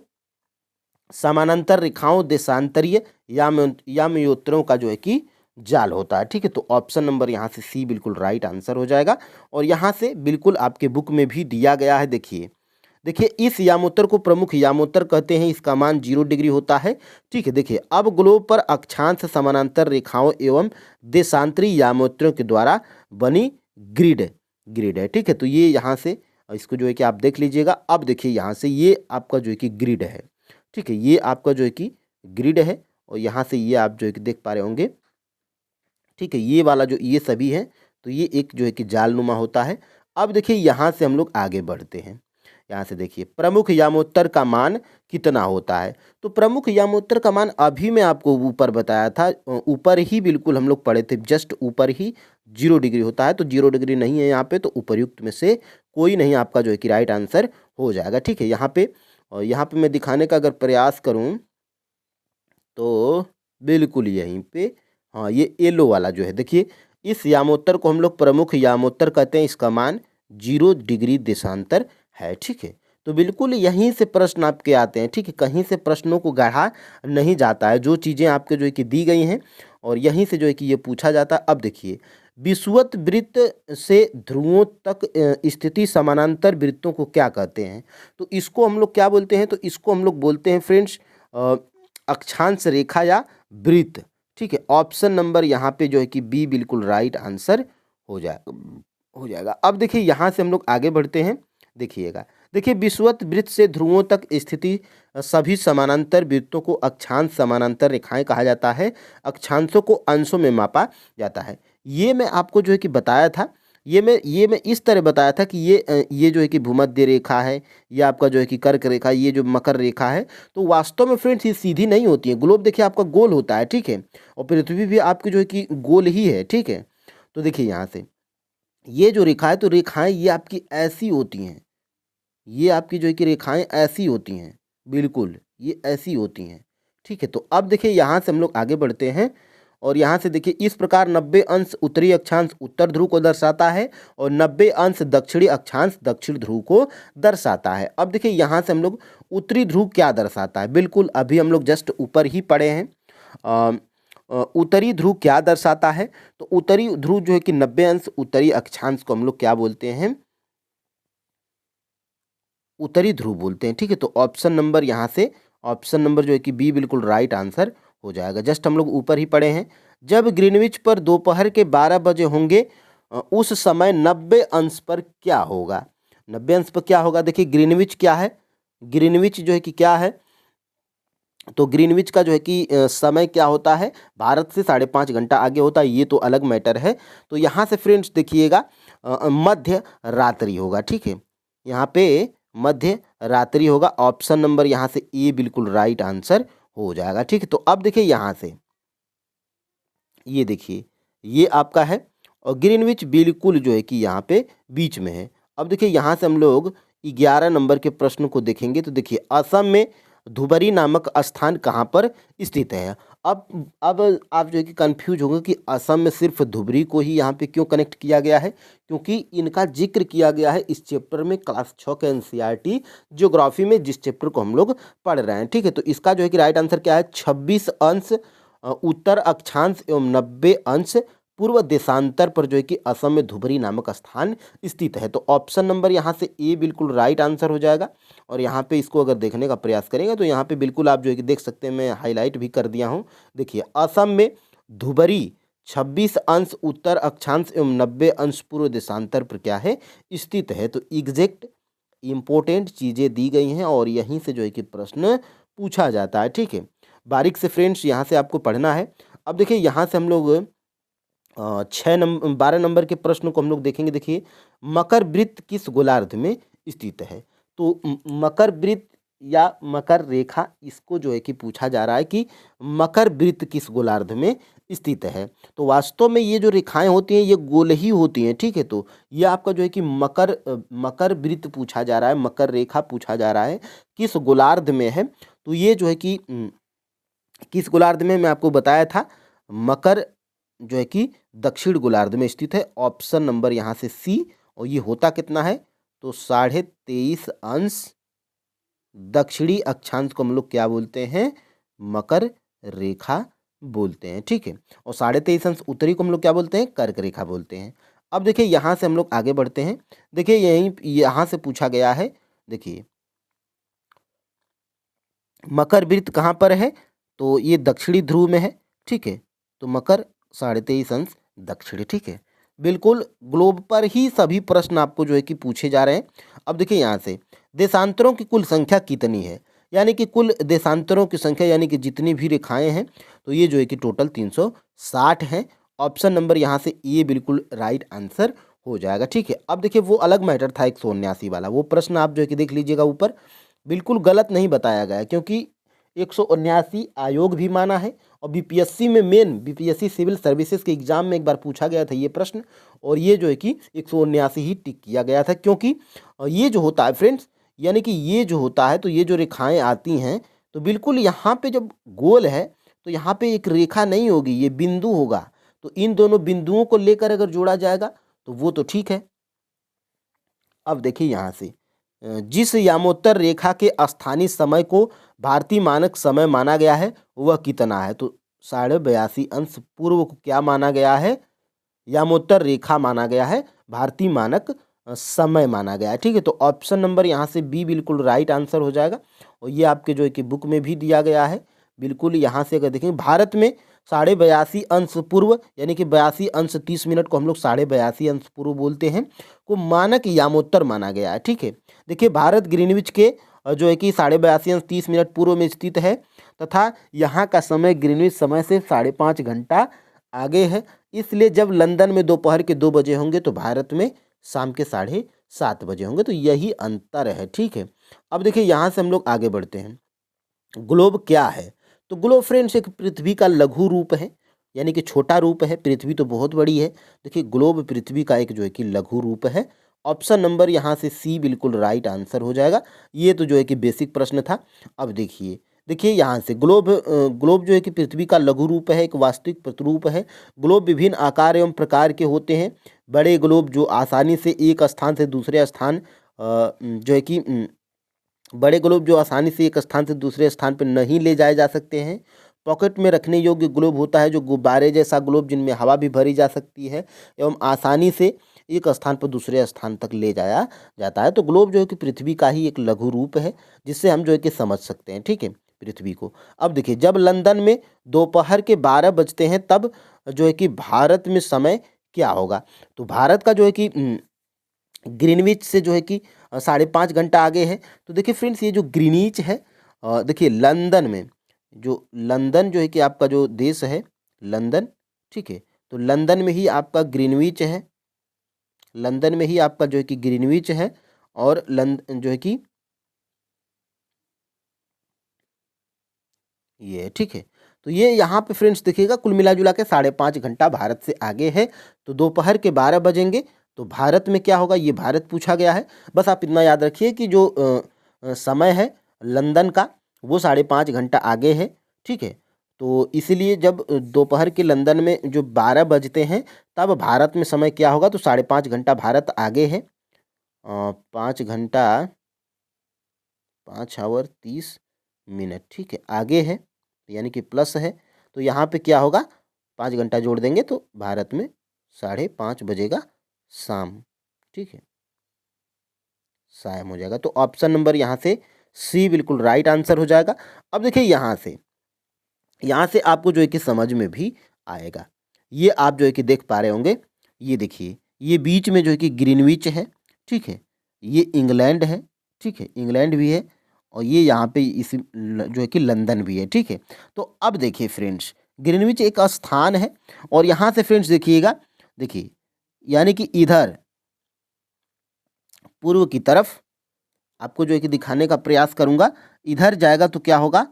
समानांतर रेखाओं, देशांतरीय यामयोत्तरों का जो है कि जाल होता है, ठीक है। तो ऑप्शन नंबर यहाँ से सी बिल्कुल राइट आंसर हो जाएगा। और यहाँ से बिल्कुल आपके बुक में भी दिया गया है, देखिए देखिए, इस यामोत्तर को प्रमुख यामोत्तर कहते हैं, इसका मान 0 डिग्री होता है, ठीक है। देखिए अब ग्लोब पर अक्षांश, समानांतर रेखाओं एवं देशांतरी यामोत्तरों के द्वारा बनी ग्रिड ग्रिड है, ठीक है। तो ये यहाँ से इसको जो है कि आप देख लीजिएगा। अब देखिए यहाँ से ये आपका जो है कि ग्रिड है, ठीक है, ये आपका जो है कि ग्रिड है, और यहाँ से ये आप जो है कि देख पा रहे होंगे, ठीक है, ये वाला जो ये सभी है, तो ये एक जो है कि जालनुमा होता है। अब देखिए यहाँ से हम लोग आगे बढ़ते हैं। यहाँ से देखिए प्रमुख यामोत्तर का मान कितना होता है? तो प्रमुख यामोत्तर का मान अभी मैं आपको ऊपर बताया था, ऊपर ही बिल्कुल हम लोग पढ़े थे, जस्ट ऊपर ही 0 डिग्री होता है। तो 0 डिग्री नहीं है यहाँ पे, तो उपर्युक्त में से कोई नहीं आपका जो है कि राइट आंसर हो जाएगा, ठीक है। यहाँ पे, और यहाँ पे मैं दिखाने का अगर प्रयास करूँ तो बिल्कुल यहीं पे, हाँ, ये येलो वाला जो है, देखिए इस यामोत्तर को हम लोग प्रमुख यामोत्तर कहते हैं, इसका मान 0 डिग्री देशांतर है, ठीक है। तो बिल्कुल यहीं से प्रश्न आपके आते हैं, ठीक है, कहीं से प्रश्नों को गढ़ा नहीं जाता है, जो चीज़ें आपके जो है कि दी गई हैं और यहीं से जो है कि ये पूछा जाता है। अब देखिए विषुवत वृत्त से ध्रुवों तक स्थिति समानांतर वृत्तों को क्या कहते हैं? तो इसको हम लोग क्या बोलते हैं? तो इसको हम लोग बोलते हैं फ्रेंड्स अक्षांश रेखा या वृत्त, ठीक है। ऑप्शन नंबर यहाँ पे जो है कि बी बिल्कुल राइट आंसर हो जाएगा। अब देखिए यहाँ से हम लोग आगे बढ़ते हैं, देखिएगा, देखिए विषुवत वृत्त से ध्रुवों तक स्थिति सभी समानांतर वृत्तों को अक्षांश समानांतर रेखाएं कहा जाता है। अक्षांशों को अंशों में मापा जाता है। ये मैं आपको जो है कि बताया था, ये मैं इस तरह बताया था कि ये जो है कि भूमध्य रेखा है, ये आपका जो है कि कर्क रेखा, ये जो मकर रेखा है, तो वास्तव में फ्रेंड्स ये सीधी नहीं होती है। ग्लोब देखिए आपका गोल होता है, ठीक है, और पृथ्वी भी आपकी जो है कि गोल ही है, ठीक है। तो देखिए यहाँ से ये जो रेखा है, तो रेखाएं ये आपकी ऐसी होती हैं, ये आपकी जो है कि रेखाएं ऐसी होती हैं, बिल्कुल ये ऐसी होती हैं, ठीक है। तो अब देखिए यहाँ से हम लोग आगे बढ़ते हैं, और यहाँ से देखिए इस प्रकार 90 अंश उत्तरी अक्षांश उत्तर ध्रुव को दर्शाता है और 90 अंश दक्षिणी अक्षांश दक्षिण ध्रुव को दर्शाता है। अब देखिए यहाँ से हम लोग उत्तरी ध्रुव क्या दर्शाता है, बिल्कुल अभी हम लोग जस्ट ऊपर ही पढ़े हैं। उत्तरी ध्रुव क्या दर्शाता है? तो उत्तरी ध्रुव जो है कि 90 अंश उत्तरी अक्षांश को हम लोग क्या बोलते हैं? उत्तरी ध्रुव बोलते हैं, ठीक है। तो ऑप्शन नंबर यहाँ से, ऑप्शन नंबर जो है कि बी बिल्कुल राइट आंसर हो जाएगा। जस्ट हम लोग ऊपर ही पढ़े हैं, जब ग्रीनविच पर दोपहर के 12 बजे होंगे उस समय 90 अंश पर क्या होगा? 90 अंश पर क्या होगा? देखिए ग्रीनविच क्या है, ग्रीनविच जो है कि क्या है, तो ग्रीनविच का जो है कि समय क्या होता है, भारत से 5.5 घंटा आगे होता है, ये तो अलग मैटर है। तो यहाँ से फ्रेंड्स देखिएगा मध्य रात्रि होगा, ठीक है, यहाँ पे मध्य रात्रि होगा। ऑप्शन नंबर यहाँ से ए बिल्कुल राइट आंसर हो जाएगा, ठीक है। तो अब देखिए यहाँ से ये देखिए ये आपका है, और ग्रीनविच बिल्कुल जो है कि यहाँ पे बीच में है। अब देखिए यहाँ से हम लोग 11 नंबर के प्रश्न को देखेंगे। तो देखिए असम में धुबरी नामक स्थान कहाँ पर स्थित है। अब आप जो है कि कंफ्यूज होंगे कि असम में सिर्फ धुबरी को ही यहाँ पे क्यों कनेक्ट किया गया है, क्योंकि इनका जिक्र किया गया है इस चैप्टर में क्लास 6 के एनसीईआरटी ज्योग्राफी में, जिस चैप्टर को हम लोग पढ़ रहे हैं। ठीक है, तो इसका जो है कि राइट आंसर क्या है, 26 अंश उत्तर अक्षांश एवं 90 अंश पूर्व देशांतर पर जो है कि असम में धुबरी नामक स्थान स्थित है। तो ऑप्शन नंबर यहाँ से ए बिल्कुल राइट आंसर हो जाएगा। और यहाँ पे इसको अगर देखने का प्रयास करेंगे तो यहाँ पे बिल्कुल आप जो है कि देख सकते हैं, मैं हाईलाइट भी कर दिया हूँ। देखिए, असम में धुबरी 26 अंश उत्तर अक्षांश एवं 90 अंश पूर्व देशांतर पर क्या है, स्थित है। तो एग्जैक्ट इंपॉर्टेंट चीज़ें दी गई हैं और यहीं से जो है कि प्रश्न पूछा जाता है। ठीक है, बारीक से फ्रेंड्स यहाँ से आपको पढ़ना है। अब देखिए, यहाँ से हम लोग 12 नंबर के प्रश्न को हम लोग देखेंगे। देखिए, मकर वृत्त किस गोलार्ध में स्थित है। तो मकर वृत्त या मकर रेखा, इसको जो है कि पूछा जा रहा है कि मकर वृत्त किस गोलार्ध में स्थित है। तो वास्तव में ये जो रेखाएं होती हैं ये गोल ही होती हैं। ठीक है, तो ये आपका जो है कि मकर वृत्त पूछा जा रहा है, मकर रेखा पूछा जा रहा है, किस गोलार्ध में है। तो ये जो है कि किस गोलार्ध में, मैं आपको बताया था, मकर जो है कि दक्षिण गोलार्ध में स्थित है। ऑप्शन नंबर यहाँ से सी। और ये होता कितना है, तो 23.5 अंश दक्षिणी अक्षांश को हम लोग क्या बोलते हैं, मकर रेखा बोलते हैं। ठीक है, और 23.5 अंश उत्तरी को हम लोग क्या बोलते हैं, कर्क रेखा बोलते हैं। अब देखिए, यहाँ से हम लोग आगे बढ़ते हैं। देखिए, यहाँ से पूछा गया है, देखिए मकर वृत्त कहाँ पर है, तो ये दक्षिणी ध्रुव में है। ठीक है, तो मकर 23.5 अंश दक्षिणी। ठीक है, बिल्कुल ग्लोब पर ही सभी प्रश्न आपको जो है कि पूछे जा रहे हैं। अब देखिए, यहाँ से देशांतरों की कुल संख्या कितनी है, यानी कि कुल देशांतरों की संख्या, यानी कि जितनी भी रेखाएं हैं, तो ये जो है कि टोटल 360 हैं। ऑप्शन नंबर यहाँ से ये बिल्कुल राइट आंसर हो जाएगा। ठीक है, अब देखिए, वो अलग मैटर था 179 वाला, वो प्रश्न आप जो है कि देख लीजिएगा ऊपर, बिल्कुल गलत नहीं बताया गया है, क्योंकि 179 आयोग भी माना है और बीपीएससी में, मेन बीपीएससी सिविल सर्विसेज के एग्जाम में एक बार पूछा गया था ये प्रश्न, और ये जो है कि 179 ही टिक किया गया था। क्योंकि ये जो होता है फ्रेंड्स, यानी कि ये जो होता है, तो ये जो रेखाएं आती हैं, तो बिल्कुल यहाँ पे जब गोल है तो यहाँ पे एक रेखा नहीं होगी, ये बिंदु होगा। तो इन दोनों बिंदुओं को लेकर अगर जोड़ा जाएगा तो वो तो ठीक है। अब देखिए, यहाँ से जिस यामोत्तर रेखा के स्थानीय समय को भारतीय मानक समय माना गया है वह कितना है। तो 82.5 अंश पूर्व को क्या माना गया है, यामोत्तर रेखा माना गया है, भारतीय मानक समय माना गया है। ठीक है, तो ऑप्शन नंबर यहाँ से बी बिल्कुल राइट आंसर हो जाएगा। और ये आपके जो है कि बुक में भी दिया गया है। बिल्कुल यहाँ से अगर देखेंगे, भारत में 82.5 अंश पूर्व, यानी कि 82 अंश 30 मिनट को हम लोग 82.5 अंश पूर्व बोलते हैं, को मानक यामोत्तर माना गया है। ठीक है, देखिए, भारत ग्रीनविच के जो है कि 82.5 अंश 30 मिनट पूर्व में स्थित है, तथा यहाँ का समय ग्रीनविच समय से 5.5 घंटा आगे है। इसलिए जब लंदन में दोपहर के 2 बजे होंगे तो भारत में शाम के 7:30 बजे होंगे। तो यही अंतर है। ठीक है, अब देखिए, यहाँ से हम लोग आगे बढ़ते हैं। ग्लोब क्या है, तो ग्लोब फ्रेंड्स एक पृथ्वी का लघु रूप है, यानी कि छोटा रूप है। पृथ्वी तो बहुत बड़ी है। देखिए, ग्लोब पृथ्वी का एक जो है कि लघु रूप है। ऑप्शन नंबर यहाँ से सी बिल्कुल राइट आंसर हो जाएगा। ये तो जो है कि बेसिक प्रश्न था। अब देखिए यहाँ से ग्लोब जो है कि पृथ्वी का लघु रूप है, एक वास्तविक प्रतिरूप है। ग्लोब विभिन्न आकार एवं प्रकार के होते हैं। बड़े ग्लोब जो आसानी से एक स्थान से दूसरे स्थान जो है कि बड़े ग्लोब जो आसानी से एक स्थान से दूसरे स्थान पर नहीं ले जाए जा सकते हैं। पॉकेट में रखने योग्य ग्लोब होता है जो गुब्बारे जैसा ग्लोब, जिनमें हवा भी भरी जा सकती है एवं आसानी से एक स्थान पर दूसरे स्थान तक ले जाया जाता है। तो ग्लोब जो है कि पृथ्वी का ही एक लघु रूप है, जिससे हम जो है कि समझ सकते हैं। ठीक है, पृथ्वी को। अब देखिए, जब लंदन में दोपहर के 12 बजते हैं तब जो है कि भारत में समय क्या होगा। तो भारत का जो है कि ग्रीनविच से जो है कि 5.5 घंटा आगे है। तो देखिए फ्रेंड्स, ये जो ग्रीनविच है, देखिए लंदन में, जो लंदन जो है कि आपका जो देश है लंदन, ठीक है, तो लंदन में ही आपका ग्रीनविच है, लंदन में ही आपका जो है कि ग्रीनविच है। और लंदन जो है कि ये, ठीक है, तो ये यहाँ पे फ्रेंड्स देखिएगा, कुल मिला जुला के 5.5 घंटा भारत से आगे है। तो दोपहर के 12 बजेंगे तो भारत में क्या होगा, ये भारत पूछा गया है। बस आप इतना याद रखिए कि जो समय है लंदन का वो 5.5 घंटा आगे है, ठीक है। तो इसीलिए जब दोपहर के लंदन में जो 12 बजते हैं तब भारत में समय क्या होगा, तो 5.5 घंटा भारत आगे है। 5 घंटा 5 आवर 30 मिनट, ठीक है, आगे है, यानी कि प्लस है। तो यहाँ पे क्या होगा, 5 घंटा जोड़ देंगे तो भारत में 5:30 बजेगा शाम, ठीक है, शाम हो जाएगा। तो ऑप्शन नंबर यहाँ से सी बिल्कुल राइट आंसर हो जाएगा। अब देखिए यहाँ से आपको जो है कि समझ में भी आएगा। ये आप जो है कि देख पा रहे होंगे, ये देखिए, ये बीच में जो है कि ग्रीनविच है, ठीक है, ये इंग्लैंड है, ठीक है, इंग्लैंड भी है, और ये यहाँ पे जो है कि लंदन भी है, ठीक है। तो अब देखिए फ्रेंड्स, ग्रीनविच एक स्थान है, और यहाँ से फ्रेंड्स देखिएगा, देखिए, यानी कि इधर पूर्व की तरफ आपको जो है कि दिखाने का प्रयास करूंगा, इधर जाएगा तो क्या होगा,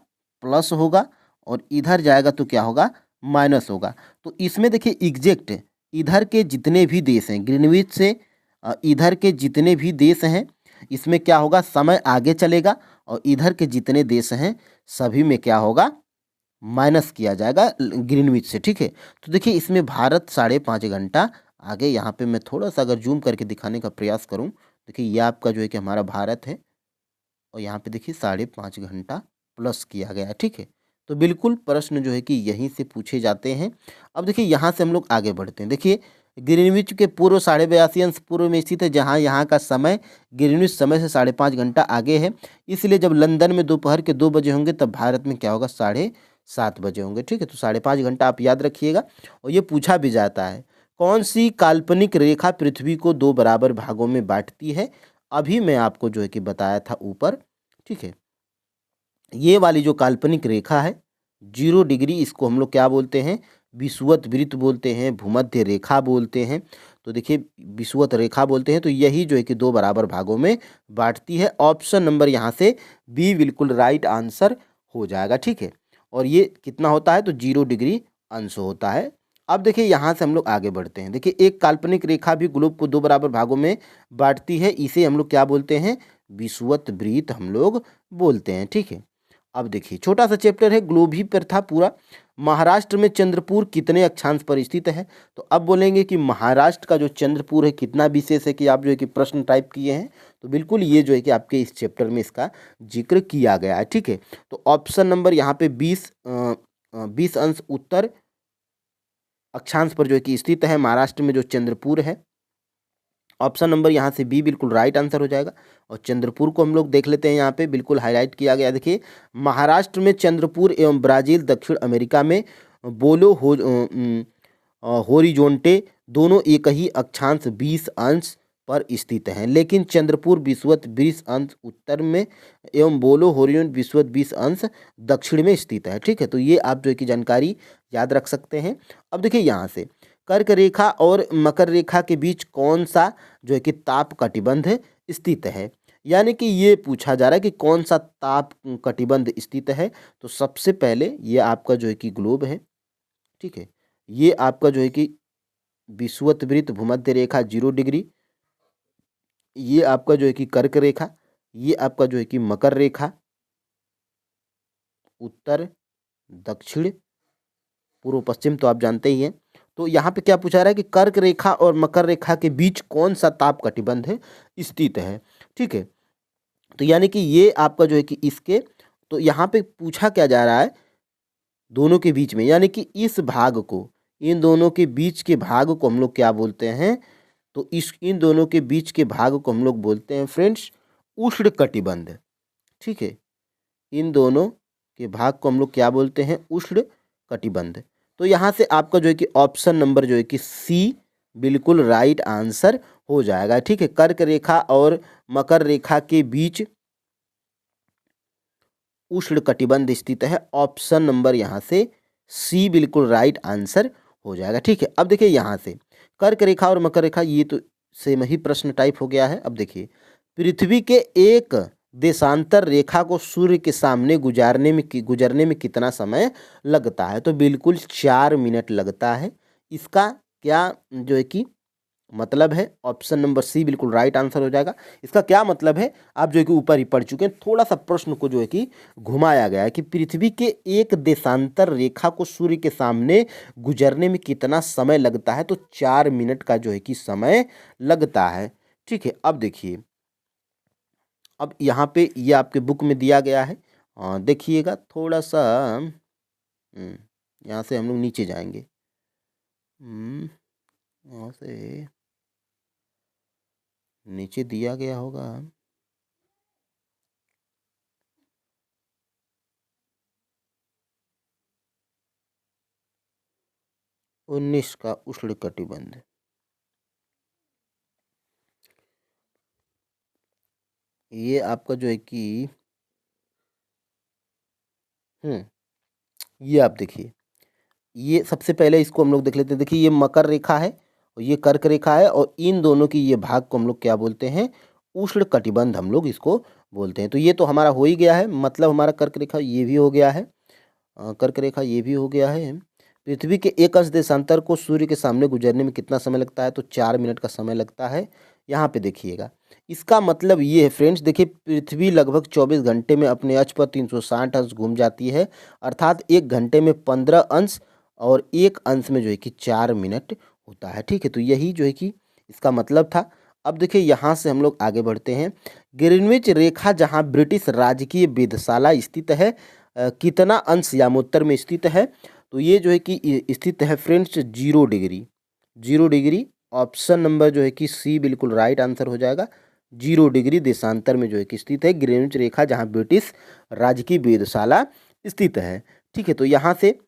प्लस होगा, और इधर जाएगा तो क्या होगा, माइनस होगा। तो इसमें देखिए एग्जैक्ट इधर के जितने भी देश हैं, ग्रीनविच से इधर के जितने भी देश हैं, इसमें क्या होगा, समय आगे चलेगा, और इधर के जितने देश हैं सभी में क्या होगा, माइनस किया जाएगा ग्रीनविच से, ठीक है। तो देखिए इसमें भारत 5.5 घंटा आगे। यहाँ पे मैं थोड़ा सा अगर जूम करके दिखाने का प्रयास करूँ, देखिए ये आपका जो है कि हमारा भारत है, और यहाँ पे देखिए 5.5 घंटा प्लस किया गया है, ठीक है। तो बिल्कुल प्रश्न जो है कि यहीं से पूछे जाते हैं। अब देखिए यहाँ से हम लोग आगे बढ़ते हैं। देखिए ग्रीनविच के पूर्व 82.5 अंश पूर्व में स्थित है, जहाँ यहाँ का समय ग्रीनविच समय से 5.5 घंटा आगे है। इसलिए जब लंदन में दोपहर के 2 बजे होंगे तब भारत में क्या होगा, 7:30 बजे होंगे, ठीक है। तो 5.5 घंटा आप याद रखिएगा। और ये पूछा भी जाता है, कौन सी काल्पनिक रेखा पृथ्वी को 2 बराबर भागों में बांटती है। अभी मैं आपको जो है कि बताया था ऊपर, ठीक है। ये वाली जो काल्पनिक रेखा है 0 डिग्री, इसको हम लोग क्या बोलते हैं, विषुवत वृत्त बोलते हैं, भूमध्य रेखा बोलते हैं। तो देखिए विषुवत रेखा बोलते हैं। तो यही जो है कि 2 बराबर भागों में बांटती है। ऑप्शन नंबर यहाँ से बी बिल्कुल राइट आंसर हो जाएगा, ठीक है। और ये कितना होता है, तो 0 डिग्री अंश होता है। अब देखिए यहाँ से हम लोग आगे बढ़ते हैं। देखिए एक काल्पनिक रेखा भी ग्लोब को 2 बराबर भागों में बांटती है, इसे हम लोग क्या बोलते हैं, विषुवत वृत्त हम लोग बोलते हैं, ठीक है। अब देखिए छोटा सा चैप्टर है, ग्लोब ही पर था पूरा। महाराष्ट्र में चंद्रपुर कितने अक्षांश पर स्थित है। तो अब बोलेंगे कि महाराष्ट्र का जो चंद्रपुर है कितना विशेष है, कि आप जो है कि प्रश्न टाइप किए हैं, तो बिल्कुल ये जो है कि आपके इस चैप्टर में इसका जिक्र किया गया है, ठीक है। तो ऑप्शन नंबर यहाँ पे 20 अंश उत्तर अक्षांश पर जो है कि स्थित है महाराष्ट्र में जो चंद्रपुर है। ऑप्शन नंबर यहाँ से बी बिल्कुल राइट आंसर हो जाएगा। और चंद्रपुर को हम लोग देख लेते हैं, यहाँ पे बिल्कुल हाईलाइट किया गया। देखिए महाराष्ट्र में चंद्रपुर एवं ब्राज़ील दक्षिण अमेरिका में बोलो होरिजोंटे दोनों एक ही अक्षांश 20 अंश पर स्थित हैं, लेकिन चंद्रपुर विषुवत 20 अंश उत्तर में एवं बोलो होरिजोन विषुवत 20 अंश दक्षिण में स्थित है, ठीक है। तो ये आप जो है कि जानकारी याद रख सकते हैं। अब देखिए यहाँ से कर्क रेखा और मकर रेखा के बीच कौन सा जो है कि ताप कटिबंध स्थित है, यानी कि ये पूछा जा रहा है कि कौन सा ताप कटिबंध स्थित है। तो सबसे पहले ये आपका जो है कि ग्लोब है, ठीक है। ये आपका जो है कि विषुवत वृत्त भूमध्य रेखा 0 डिग्री, ये आपका जो है कि कर्क रेखा, ये आपका जो है कि मकर रेखा, उत्तर दक्षिण पूर्व पश्चिम तो आप जानते ही हैं। तो यहाँ पे क्या पूछा रहा है कि कर्क रेखा और मकर रेखा के बीच कौन सा ताप कटिबंध स्थित है, ठीक है। तो यानी कि ये आपका जो है कि इसके, तो यहाँ पे पूछा क्या जा रहा है, दोनों के बीच में, यानी कि इस भाग को, इन दोनों के बीच के भाग को हम लोग क्या बोलते हैं, तो इन दोनों के बीच के भाग को हम लोग बोलते हैं फ्रेंड्स उष्ण कटिबंध, ठीक है। इन दोनों के भाग को हम लोग क्या बोलते हैं, उष्ण कटिबंध। तो यहाँ से आपका जो है कि ऑप्शन नंबर जो है कि सी बिल्कुल राइट आंसर हो जाएगा, ठीक है। कर्क रेखा और मकर रेखा के बीच उष्ण कटिबंध स्थित है। ऑप्शन नंबर यहाँ से सी बिल्कुल राइट आंसर हो जाएगा, ठीक है। अब देखिए यहाँ से कर्क रेखा और मकर रेखा, ये तो सेम ही प्रश्न टाइप हो गया है। अब देखिए पृथ्वी के एक देशांतर रेखा को सूर्य के सामने गुजरने में कितना समय लगता है। तो बिल्कुल 4 मिनट लगता है। इसका क्या जो है कि मतलब है ऑप्शन नंबर सी बिल्कुल राइट आंसर हो जाएगा। इसका क्या मतलब है, आप जो है कि ऊपर ही पढ़ चुके हैं, थोड़ा सा प्रश्न को जो है कि घुमाया गया है कि पृथ्वी के एक देशांतर रेखा को सूर्य के सामने गुजरने में कितना समय लगता है, तो 4 मिनट का जो है कि समय लगता है। ठीक है, अब देखिए, अब यहाँ पे ये आपके बुक में दिया गया है, देखिएगा थोड़ा सा। यहाँ से हम लोग नीचे जाएंगे, यहाँ से नीचे दिया गया होगा। उन्नीस का उष्णकटिबंध, ये आपका जो है कि ये आप देखिए, ये सबसे पहले इसको हम लोग देख लेते हैं। देखिए, ये मकर रेखा है और ये कर्क रेखा है, और इन दोनों की ये भाग को हम लोग क्या बोलते हैं, उष्ण कटिबंध हम लोग इसको बोलते हैं। तो ये तो हमारा हो ही गया है, मतलब हमारा कर्क रेखा ये भी हो गया है, कर्क रेखा ये भी हो गया है। पृथ्वी के एक अंश देशांतर को सूर्य के सामने गुजरने में कितना समय लगता है, तो 4 मिनट का समय लगता है। यहाँ पे देखिएगा, इसका मतलब ये है फ्रेंड्स, देखिए पृथ्वी लगभग 24 घंटे में अपने अक्ष पर 360 अंश घूम जाती है, अर्थात 1 घंटे में 15 अंश, और एक अंश में जो है कि 4 मिनट होता है। ठीक है, तो यही जो है कि इसका मतलब था। अब देखिए, यहाँ से हम लोग आगे बढ़ते हैं। ग्रीनविच रेखा जहाँ ब्रिटिश राजकीय वेधशाला स्थित है, कितना अंश यामोत्तर में स्थित है, तो ये जो है कि स्थित है friends 0 degree. 0 degree, option number जो है कि सी बिल्कुल राइट आंसर हो जाएगा। 0 डिग्री देशांतर में जो है कि स्थित है ग्रीनविच रेखा, जहाँ ब्रिटिश राजकीय वेधशाला स्थित है। ठीक है, तो यहाँ से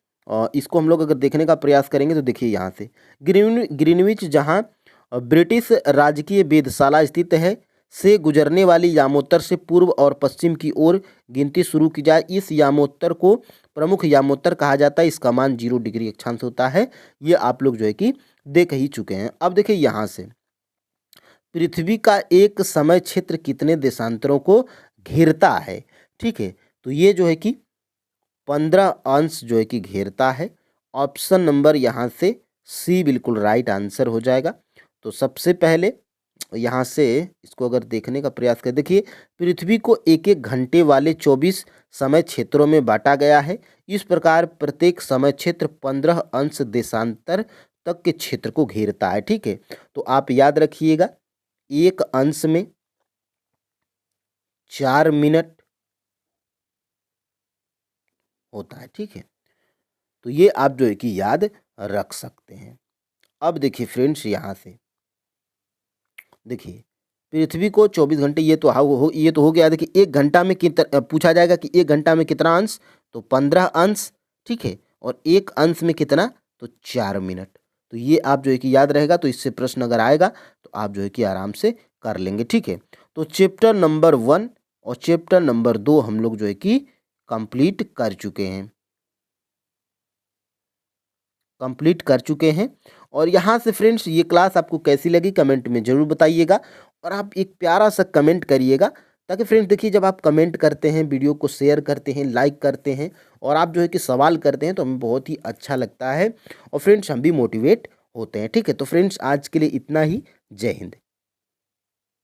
इसको हम लोग अगर देखने का प्रयास करेंगे तो देखिए, यहाँ से ग्रीनविच जहाँ ब्रिटिश राजकीय वेधशाला स्थित है से गुजरने वाली यामोत्तर से पूर्व और पश्चिम की ओर गिनती शुरू की जाए, इस यामोत्तर को प्रमुख यामोत्तर कहा जाता है। इसका मान 0 डिग्री अक्षांश होता है। ये आप लोग जो है कि देख ही चुके हैं। अब देखिए, यहाँ से पृथ्वी का एक समय क्षेत्र कितने देशांतरों को घेरता है। ठीक है, तो ये जो है कि 15 अंश जो है कि घेरता है। ऑप्शन नंबर यहाँ से सी बिल्कुल राइट आंसर हो जाएगा। तो सबसे पहले यहाँ से इसको अगर देखने का प्रयास करें, देखिए पृथ्वी को एक एक घंटे वाले 24 समय क्षेत्रों में बांटा गया है। इस प्रकार प्रत्येक समय क्षेत्र 15 अंश देशांतर तक के क्षेत्र को घेरता है। ठीक है, तो आप याद रखिएगा, एक अंश में 4 मिनट होता है। ठीक है, तो ये आप जो है कि याद रख सकते हैं। अब देखिए फ्रेंड्स, यहाँ से देखिए पृथ्वी को 24 घंटे, ये तो ये तो हो गया। देखिए, एक घंटा में कितना पूछा जाएगा कि एक घंटा में कितना अंश, तो 15 अंश। ठीक है, और एक अंश में कितना, तो 4 मिनट। तो ये आप जो है कि याद रहेगा, तो इससे प्रश्न अगर आएगा तो आप जो है कि आराम से कर लेंगे। ठीक है, तो चैप्टर नंबर 1 और चैप्टर नंबर 2 हम लोग जो है कि कंप्लीट कर चुके हैं, और यहाँ से फ्रेंड्स, ये क्लास आपको कैसी लगी कमेंट में ज़रूर बताइएगा, और आप एक प्यारा सा कमेंट करिएगा, ताकि फ्रेंड्स देखिए, जब आप कमेंट करते हैं, वीडियो को शेयर करते हैं, लाइक करते हैं, और आप जो है कि सवाल करते हैं, तो हमें बहुत ही अच्छा लगता है, और फ्रेंड्स हम भी मोटिवेट होते हैं। ठीक है, तो फ्रेंड्स आज के लिए इतना ही। जय हिंद।